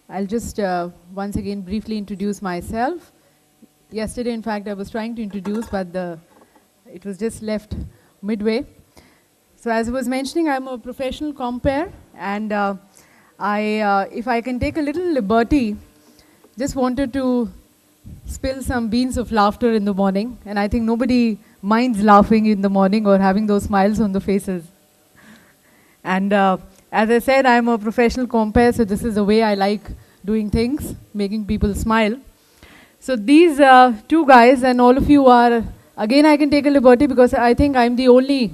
I'll just once again briefly introduce myself. Yesterday, in fact, I was trying to introduce, but it was just left midway. So as I was mentioning, I'm a professional compere, and if I can take a little liberty, just wanted to spill some beans of laughter in the morning, and I think nobody minds laughing in the morning or having those smiles on the faces. And as I said, I'm a professional compere, so this is the way I like doing things, making people smile. So these two guys, and all of you are, again I can take a liberty because I think I'm the only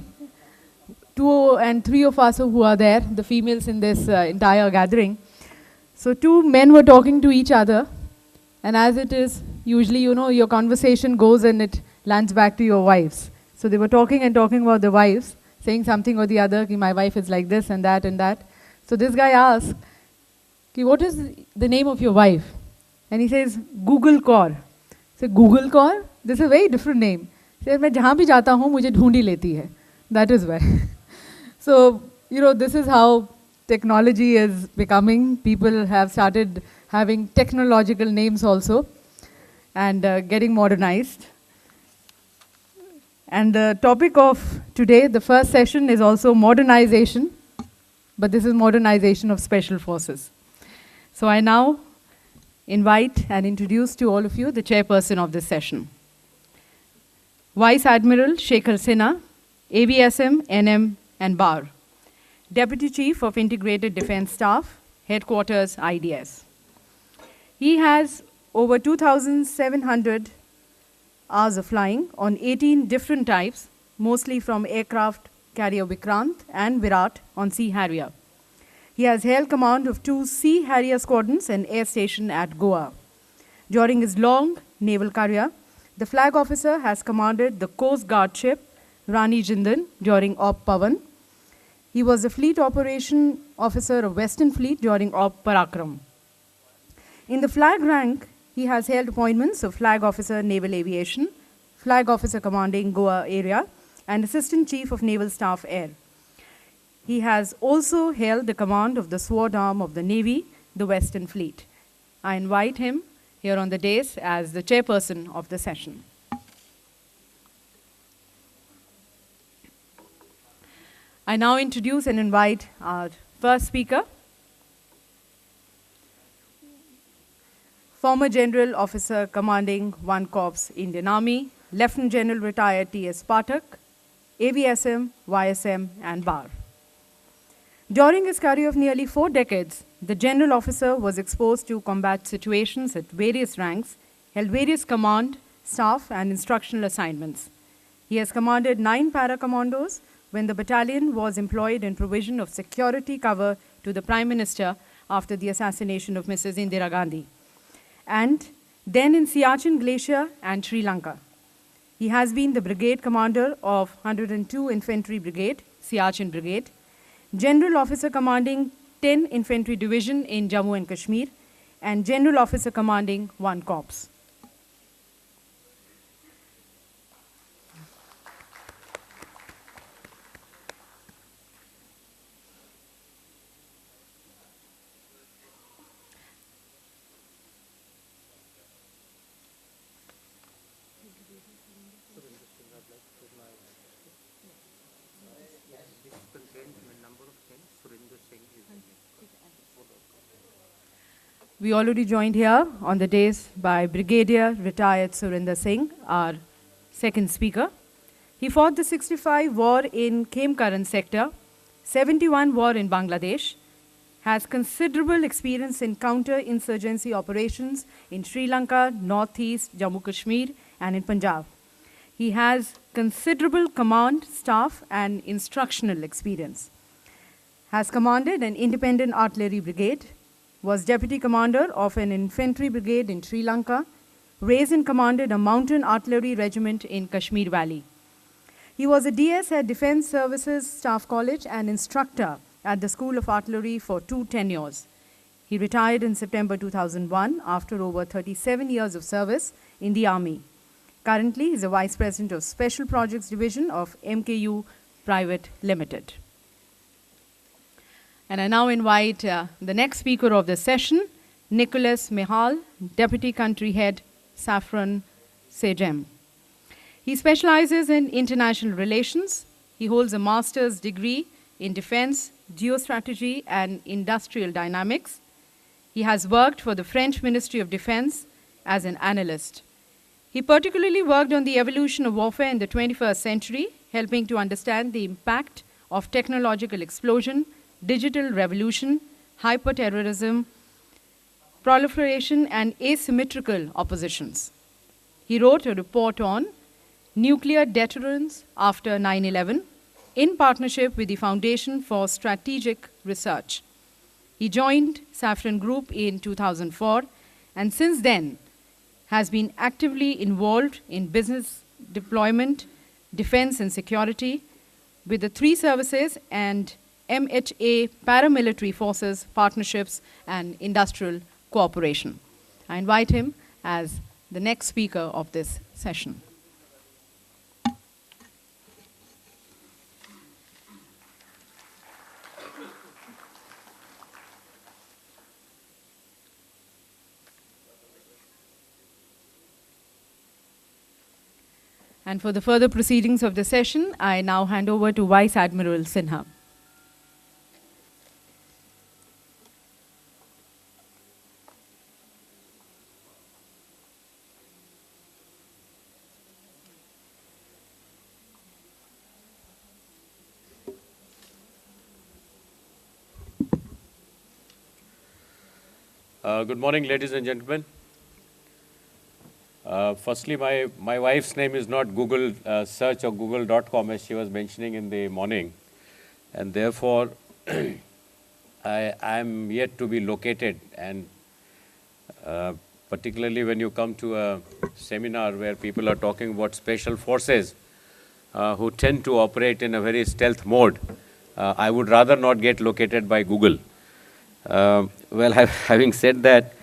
two and three of us who are there, the females in this entire gathering. So two men were talking to each other, and as it is, usually, you know, your conversation goes and it lands back to your wives. So they were talking and talking about the wives, saying something or the other, ki my wife is like this and that and that. So this guy asked, ki what is the name of your wife? And he says, Google Kaur. So Google Kaur? This is a very different name. He says, मैं जहाँ भी जाता हूँ मुझे ढूंढी लेती है. That is why. So, you know, this is how technology is becoming. People have started having technological names also and getting modernized. And the topic of today, the first session, is also modernization, but this is modernization of special forces. So I now invite and introduce to all of you the chairperson of this session, Vice Admiral Shekhar Sinha, AVSM, NM, and BAR, Deputy Chief of Integrated Defense Staff, Headquarters, IDS. He has over 2,700 hours of flying on 18 different types, mostly from aircraft carrier Vikrant and Virat on Sea Harrier. He has held command of 2 Sea Harrier squadrons and air station at Goa. During his long naval career, the flag officer has commanded the Coast Guard ship Rani Jindan during Op Pavan. He was the fleet operation officer of Western Fleet during Op Parakram. In the flag rank, he has held appointments of Flag Officer Naval Aviation, Flag Officer commanding Goa area, and Assistant Chief of Naval Staff Air. He has also held the command of the sword arm of the Navy, the Western Fleet. I invite him here on the dais as the chairperson of the session. I now introduce and invite our first speaker, former General Officer Commanding 1 Corps, Indian Army, Lieutenant General retired T.S. Pathak, AVSM, YSM, and BAR. During his career of nearly 4 decades, the General Officer was exposed to combat situations at various ranks, held various command, staff, and instructional assignments. He has commanded 9 para-commandos when the battalion was employed in provision of security cover to the Prime Minister after the assassination of Mrs. Indira Gandhi, and then in Siachen Glacier and Sri Lanka. He has been the brigade commander of 102 Infantry Brigade, Siachen Brigade, General Officer commanding 10 Infantry Division in Jammu and Kashmir, and General Officer commanding 1 Corps. We already joined here on the dais by Brigadier retired Surinder Singh, our second speaker. He fought the 65 war in Khemkaran sector, 71 war in Bangladesh, has considerable experience in counter-insurgency operations in Sri Lanka, Northeast, Jammu Kashmir, and in Punjab. He has considerable command, staff, and instructional experience. Has commanded an independent artillery brigade, was deputy commander of an infantry brigade in Sri Lanka, raised and commanded a mountain artillery regiment in Kashmir Valley. He was a DS at Defense Services Staff College and instructor at the School of Artillery for 2 tenures. He retired in September 2001 after over 37 years of service in the Army. Currently, he is a Vice President of Special Projects Division of MKU Private Limited. And I now invite the next speaker of the session, Nicholas Mihal, Deputy Country Head, Saffron SEGEM. He specializes in international relations. He holds a master's degree in defense, geostrategy, and industrial dynamics. He has worked for the French Ministry of Defense as an analyst. He particularly worked on the evolution of warfare in the 21st century, helping to understand the impact of technological explosion, digital revolution, hyper-terrorism, proliferation, and asymmetrical oppositions. He wrote a report on nuclear deterrence after 9/11 in partnership with the Foundation for Strategic Research. He joined Saffron Group in 2004 and since then has been actively involved in business deployment, defense and security with the 3 services and MHA paramilitary forces, partnerships and industrial cooperation. I invite him as the next speaker of this session. And for the further proceedings of the session, I now hand over to Vice Admiral Sinha. Good morning, ladies and gentlemen. Firstly, my wife's name is not Google search or google.com as she was mentioning in the morning. And therefore, I am yet to be located. And particularly when you come to a seminar where people are talking about special forces who tend to operate in a very stealth mode, I would rather not get located by Google. Well, having said that,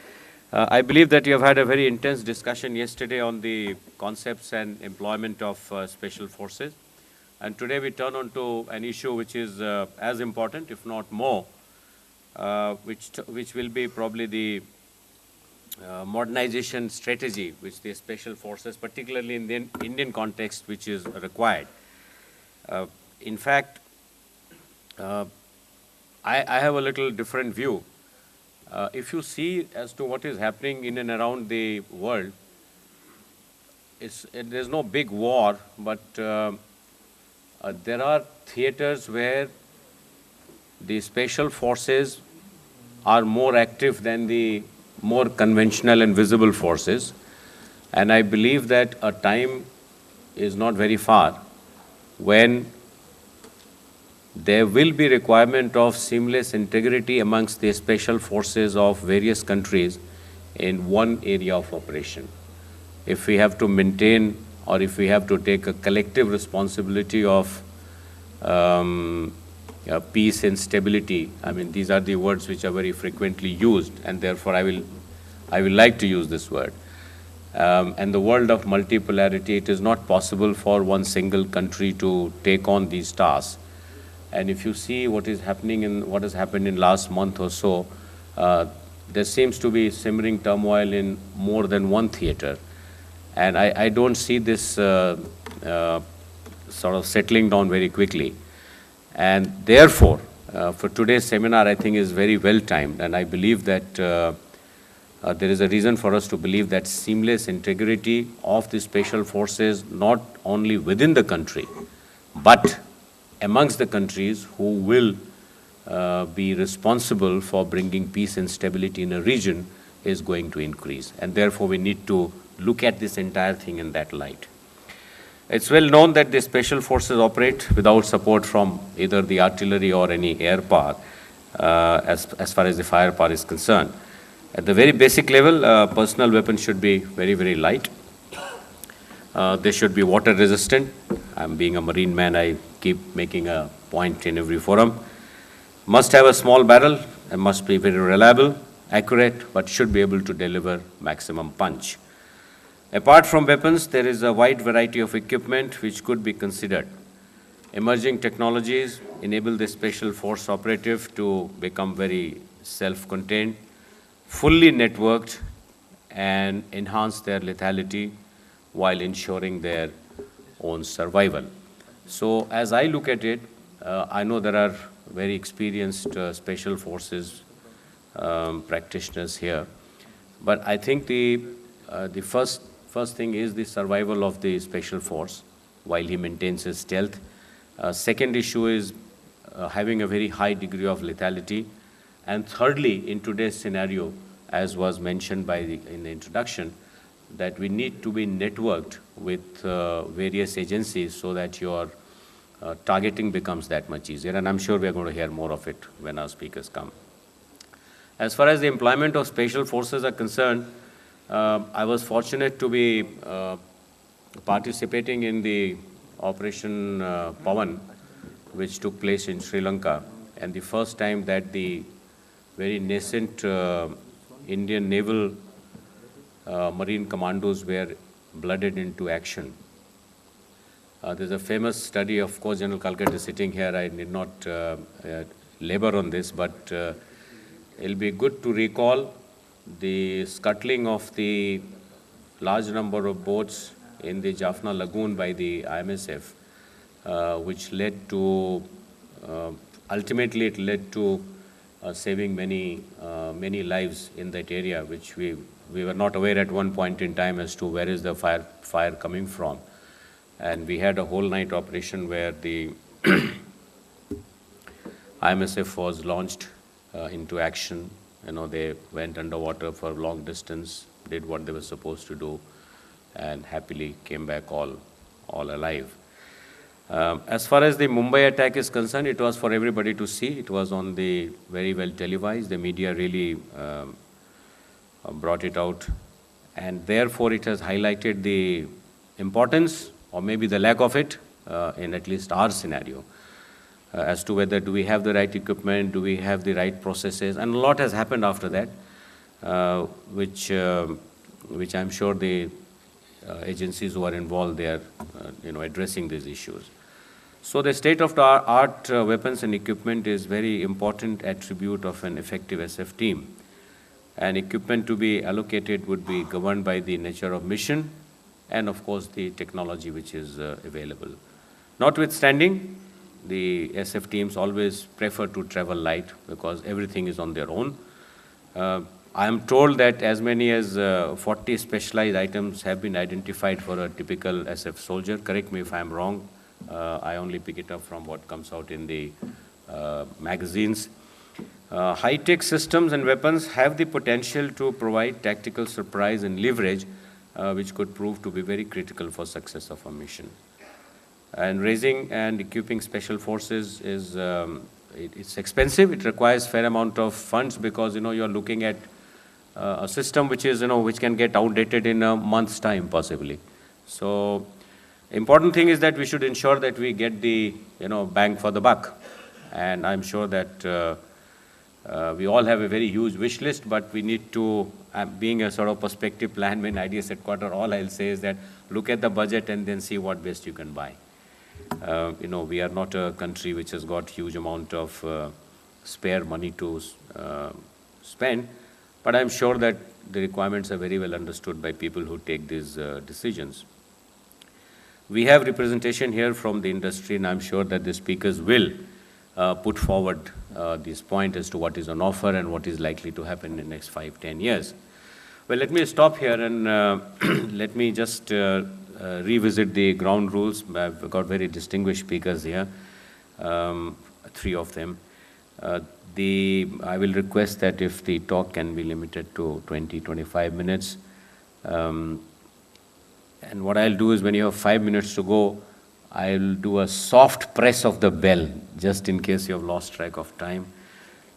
I believe that you have had a very intense discussion yesterday on the concepts and employment of special forces. And today we turn on to an issue which is as important, if not more, which will be probably the modernization strategy which the special forces, particularly in the Indian context, which is required. In fact, I have a little different view. If you see as to what is happening in and around the world, there's no big war, but there are theaters where the special forces are more active than the more conventional and visible forces. And I believe that a time is not very far when there will be requirement of seamless integrity amongst the special forces of various countries in one area of operation. If we have to maintain or if we have to take a collective responsibility of peace and stability, I mean, these are the words which are very frequently used, and therefore I will like to use this word. And the world of multipolarity, it is not possible for one single country to take on these tasks. And if you see what is happening in what has happened in last month or so, there seems to be simmering turmoil in more than one theater. And I don't see this sort of settling down very quickly. And therefore, for today's seminar, I think is very well timed. And I believe that there is a reason for us to believe that seamless integrity of the special forces, not only within the country, but amongst the countries who will be responsible for bringing peace and stability in a region is going to increase. And therefore, we need to look at this entire thing in that light. It's well known that the special forces operate without support from either the artillery or any air power as far as the firepower is concerned. At the very basic level, personal weapons should be very, very light. They should be water resistant. I'm being a marine man, I keep making a point in every forum. Must have a small barrel and must be very reliable, accurate, but should be able to deliver maximum punch. Apart from weapons, there is a wide variety of equipment which could be considered. Emerging technologies enable the special force operative to become very self-contained, fully networked and enhance their lethality while ensuring their own survival. So as I look at it, I know there are very experienced special forces practitioners here, but I think the first thing is the survival of the special force while he maintains his stealth. Second issue is having a very high degree of lethality. And thirdly, in today's scenario, as was mentioned in the introduction, that we need to be networked with various agencies so that your targeting becomes that much easier. And I'm sure we're going to hear more of it when our speakers come. As far as the employment of special forces are concerned, I was fortunate to be participating in the Operation Pawan, which took place in Sri Lanka, and the first time that the very nascent Indian naval marine commandos were blooded into action. There's a famous study, of course, General Kalkat is sitting here, I need not labor on this, but it'll be good to recall the scuttling of the large number of boats in the Jaffna Lagoon by the IMSF, which led to, ultimately it led to saving many lives in that area, which we were not aware at one point in time as to where is the fire coming from. And we had a whole night operation where the IMSF was launched into action. You know, they went underwater for a long distance, did what they were supposed to do, and happily came back all alive. As far as the Mumbai attack is concerned, it was for everybody to see. It was on the very well televised. The media really brought it out, and therefore it has highlighted the importance, or maybe the lack of it, in at least our scenario, as to whether do we have the right equipment, do we have the right processes, and a lot has happened after that, which I'm sure the agencies who are involved, they are addressing these issues. So the state-of-the-art weapons and equipment is very important attribute of an effective SF team. And equipment to be allocated would be governed by the nature of mission and, of course, the technology which is available. Notwithstanding, the SF teams always prefer to travel light because everything is on their own. I am told that as many as 40 specialized items have been identified for a typical SF soldier. Correct me if I'm wrong. I only pick it up from what comes out in the magazines. High-tech systems and weapons have the potential to provide tactical surprise and leverage, which could prove to be very critical for success of a mission. And raising and equipping special forces is it's expensive. It requires fair amount of funds because you're looking at a system which is which can get outdated in a month's time possibly. So important thing is that we should ensure that we get the bang for the buck, and I'm sure that we all have a very huge wish list, but we need to, being a sort of perspective plan when IDS headquarters, all I'll say is that look at the budget and then see what best you can buy. We are not a country which has got huge amount of spare money to spend, but I'm sure that the requirements are very well understood by people who take these decisions. We have representation here from the industry, and I'm sure that the speakers will put forward this point as to what is on offer and what is likely to happen in the next 5-10 years. Well, let me stop here and let me just revisit the ground rules. I've got very distinguished speakers here, 3 of them. I will request that if the talk can be limited to 20-25 minutes. And what I'll do is when you have 5 minutes to go, I'll do a soft press of the bell, just in case you have lost track of time.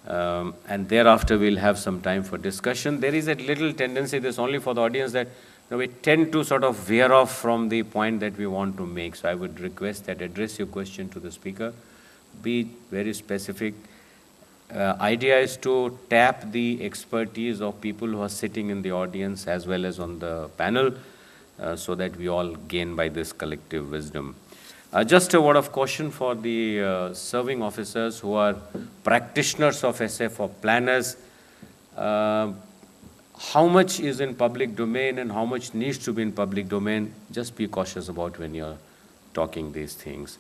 And thereafter, we'll have some time for discussion. There is a little tendency, this only for the audience, that we tend to sort of veer off from the point that we want to make. So I would request that address your question to the speaker. Be very specific. Idea is to tap the expertise of people who are sitting in the audience as well as on the panel, so that we all gain by this collective wisdom. Just a word of caution for the serving officers who are practitioners of SF or planners. how much is in public domain and how much needs to be in public domain, just be cautious about when you're talking these things.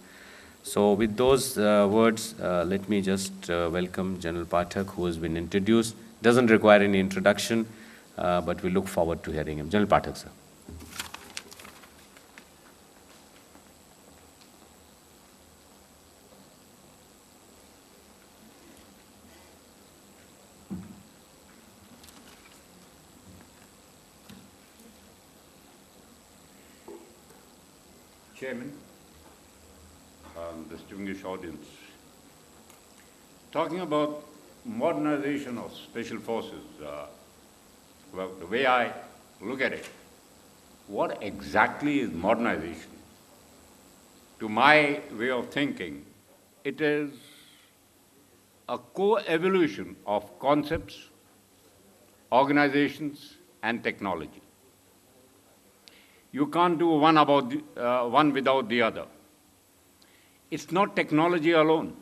So with those words, let me just welcome General Pathak, who has been introduced. Doesn't require any introduction, but we look forward to hearing him. General Pathak, sir. Chairman, distinguished audience, talking about modernization of special forces, well, the way I look at it, what exactly is modernization? To my way of thinking, it is a co-evolution of concepts, organizations, and technology. You can't do one without the other. It's not technology alone.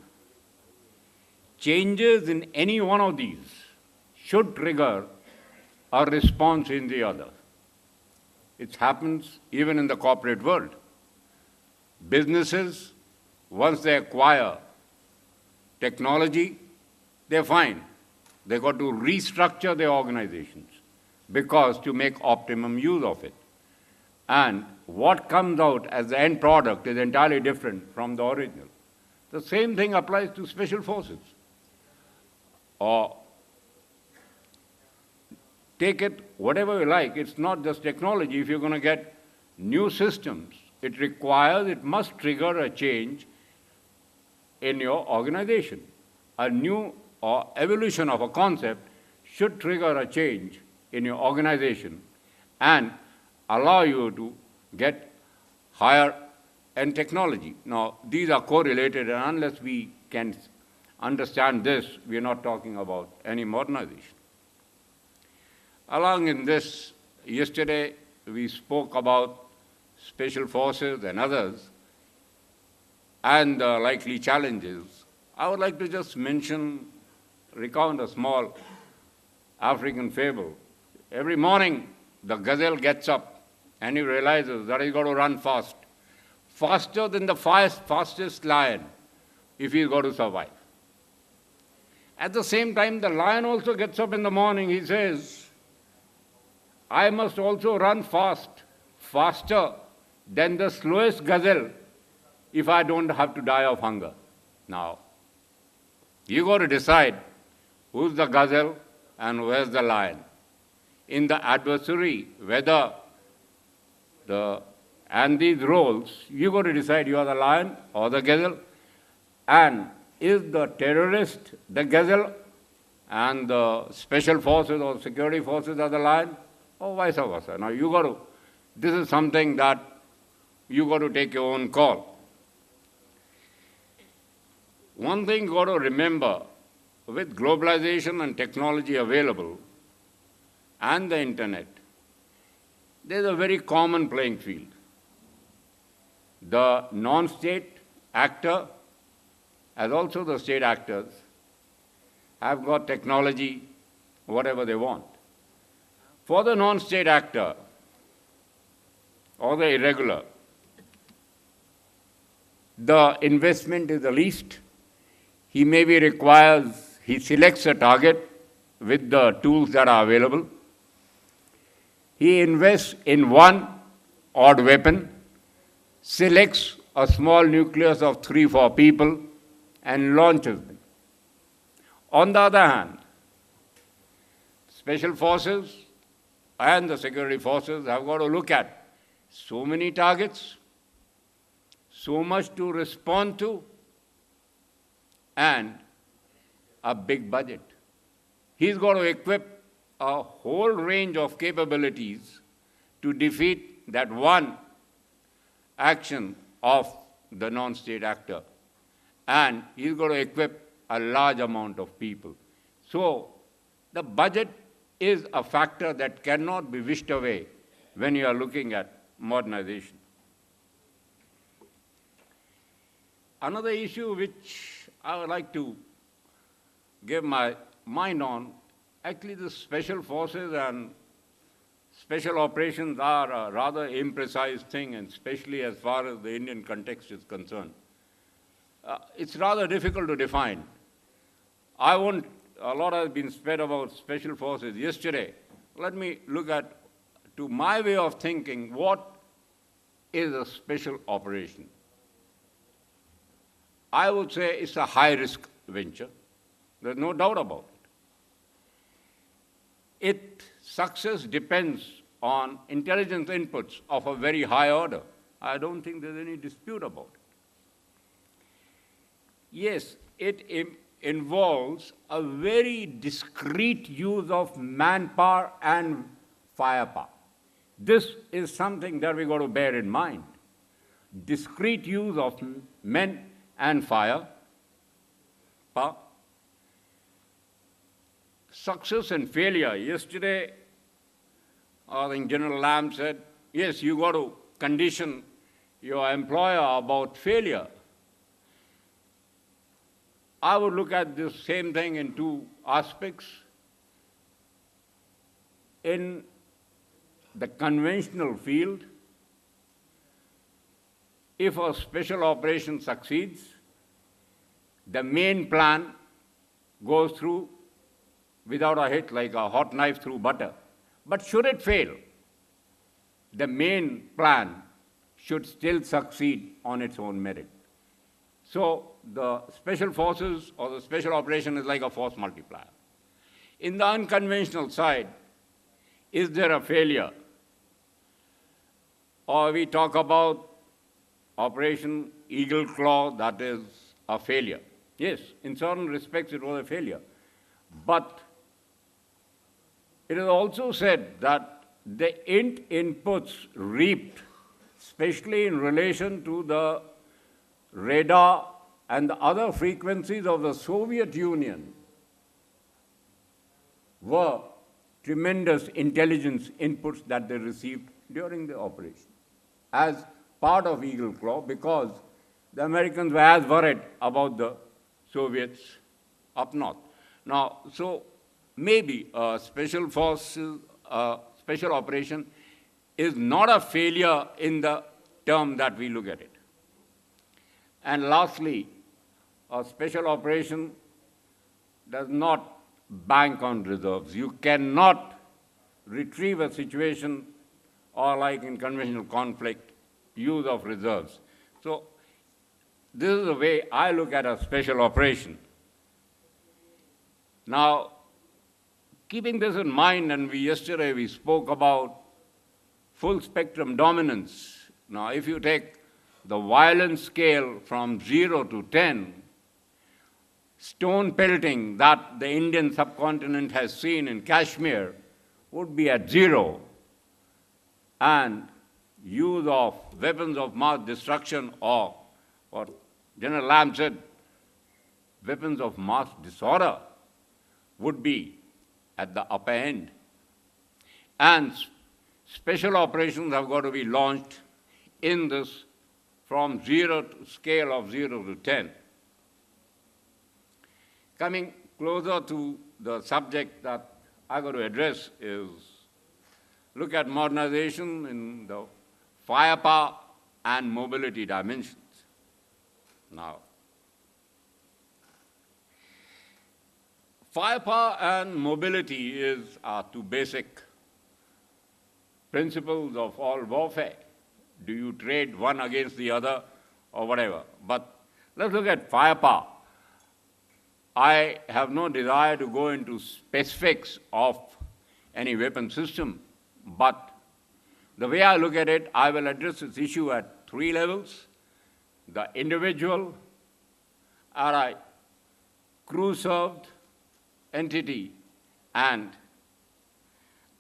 Changes in any one of these should trigger a response in the other. It happens even in the corporate world. Businesses, once they acquire technology, they're fine. They've got to restructure their organizations because to make optimum use of it. And what comes out as the end product is entirely different from the original. The same thing applies to special forces. Or take it whatever you like, it's not just technology. If you're going to get new systems, it must trigger a change in your organization. A new or evolution of a concept should trigger a change in your organization and allow you to get higher end technology. Now, these are correlated, and unless we can understand this, we are not talking about any modernization. Along in this, yesterday we spoke about special forces and others and the likely challenges. I would like to just recount a small African fable. Every morning, the gazelle gets up and he realizes that he's got to run fast, faster than the fastest lion if he's got to survive. At the same time, the lion also gets up in the morning. He says, I must also run fast, faster than the slowest gazelle if I don't have to die of hunger. Now, you got to decide who's the gazelle and where's the lion. In the adversary, whether and these roles, you got to decide you are the lion or the gazelle. And is the terrorist the gazelle and the special forces or security forces are the lion, or vice versa? Now this is something that you got to take your own call. One thing you got to remember, with globalization and technology available and the internet, there's a very common playing field. The non-state actor, as also the state actors, have got technology, whatever they want. For the non-state actor or the irregular, the investment is the least. He selects a target with the tools that are available. He invests in one odd weapon, selects a small nucleus of 3-4 people, and launches them. On the other hand, special forces and the security forces have got to look at so many targets, so much to respond to, and a big budget. He's got to equip a whole range of capabilities to defeat that one action of the non-state actor. And he's got to equip a large amount of people. So the budget is a factor that cannot be wished away when you are looking at modernization. Another issue which I would like to give my mind on Actually, the special forces and special operations are a rather imprecise thing, and especially as far as the Indian context is concerned. It's rather difficult to define. A lot has been said about special forces yesterday. Let me look at, to my way of thinking, what is a special operation? I would say it's a high-risk venture. There's no doubt about it. Its success depends on intelligence inputs of a very high order. I don't think there's any dispute about it. Yes, it involves a very discrete use of manpower and firepower. This is something that we've got to bear in mind. Discrete use of men and firepower. Success and failure. Yesterday, I think General Lamb said, yes, you got to condition your employer about failure. I would look at this same thing in two aspects. In the conventional field, if a special operation succeeds, the main plan goes through without a hit, like a hot knife through butter. But should it fail, the main plan should still succeed on its own merit. So the special forces or the special operation is like a force multiplier. In the unconventional side, is there a failure? Or we talk about Operation Eagle Claw, that is a failure. Yes, in certain respects it was a failure. But it is also said that the inputs reaped, especially in relation to the radar and the other frequencies of the Soviet Union, were tremendous intelligence inputs that they received during the operation as part of Eagle Claw, because the Americans were as worried about the Soviets up north. Now, so maybe a special forces, special operation is not a failure in the term that we look at it. And lastly, a special operation does not bank on reserves. You cannot retrieve a situation, or like in conventional conflict, use of reserves. So this is the way I look at a special operation. Now, keeping this in mind, and yesterday we spoke about full spectrum dominance. Now, if you take the violence scale from 0 to 10, stone pelting that the Indian subcontinent has seen in Kashmir would be at 0, and use of weapons of mass destruction, or what General Lamb said, weapons of mass disorder, would be at the upper end. And special operations have got to be launched in this from scale of 0 to 10. Coming closer to the subject that I got to address is look at modernization in the firepower and mobility dimensions. Now, firepower and mobility are two basic principles of all warfare. Do you trade one against the other or whatever? But let's look at firepower. I have no desire to go into specifics of any weapon system, but the way I look at it, I will address this issue at three levels: the individual, crew-served entity, and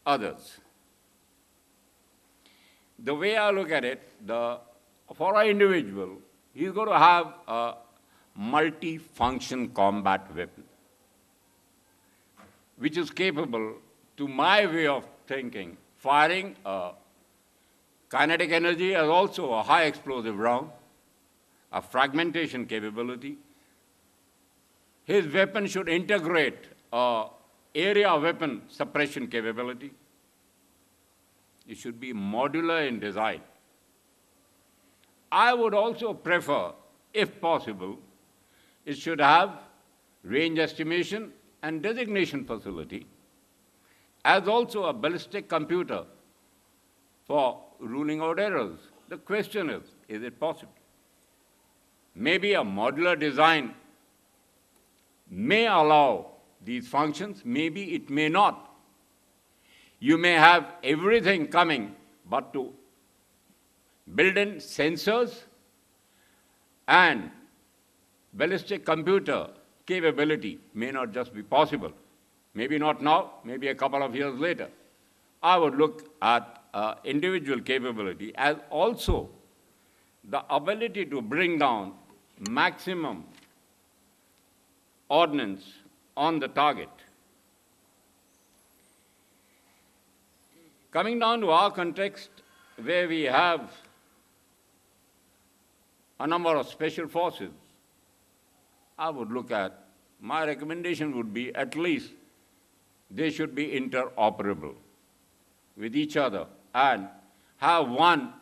others. The way I look at it, for an individual, he's going to have a multi-function combat weapon, which is capable, to my way of thinking, firing a kinetic energy as also a high explosive round, a fragmentation capability. His weapon should integrate a area weapon suppression capability. It should be modular in design. I would also prefer, if possible, it should have range estimation and designation facility, as also a ballistic computer for ruling out errors. The question is it possible? Maybe a modular design may allow these functions, maybe it may not. You may have everything coming, but to build in sensors and ballistic computer capability may not just be possible. Maybe not now, maybe a couple of years later. I would look at individual capability as also the ability to bring down maximum ordnance on the target. Coming down to our context, where we have a number of special forces, I would look at, my recommendation would be at least they should be interoperable with each other and have one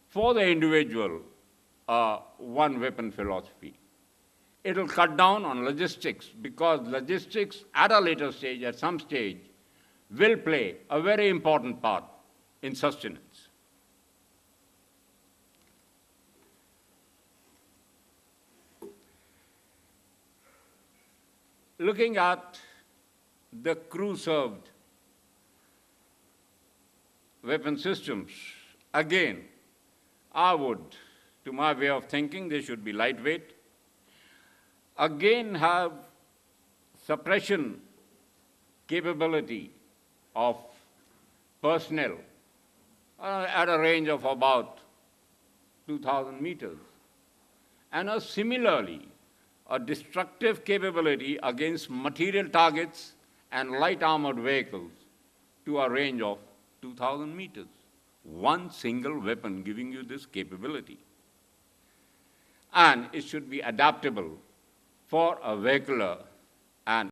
for the individual, one weapon philosophy. It will cut down on logistics, because logistics at a later stage, at some stage, will play a very important part in sustenance. Looking at the crew-served weapon systems, again, I would, to my way of thinking, they should be lightweight. Again, have suppression capability of personnel at a range of about 2,000 meters. And similarly, a destructive capability against material targets and light armored vehicles to a range of 2,000 meters. One single weapon giving you this capability. And it should be adaptable for a vehicular and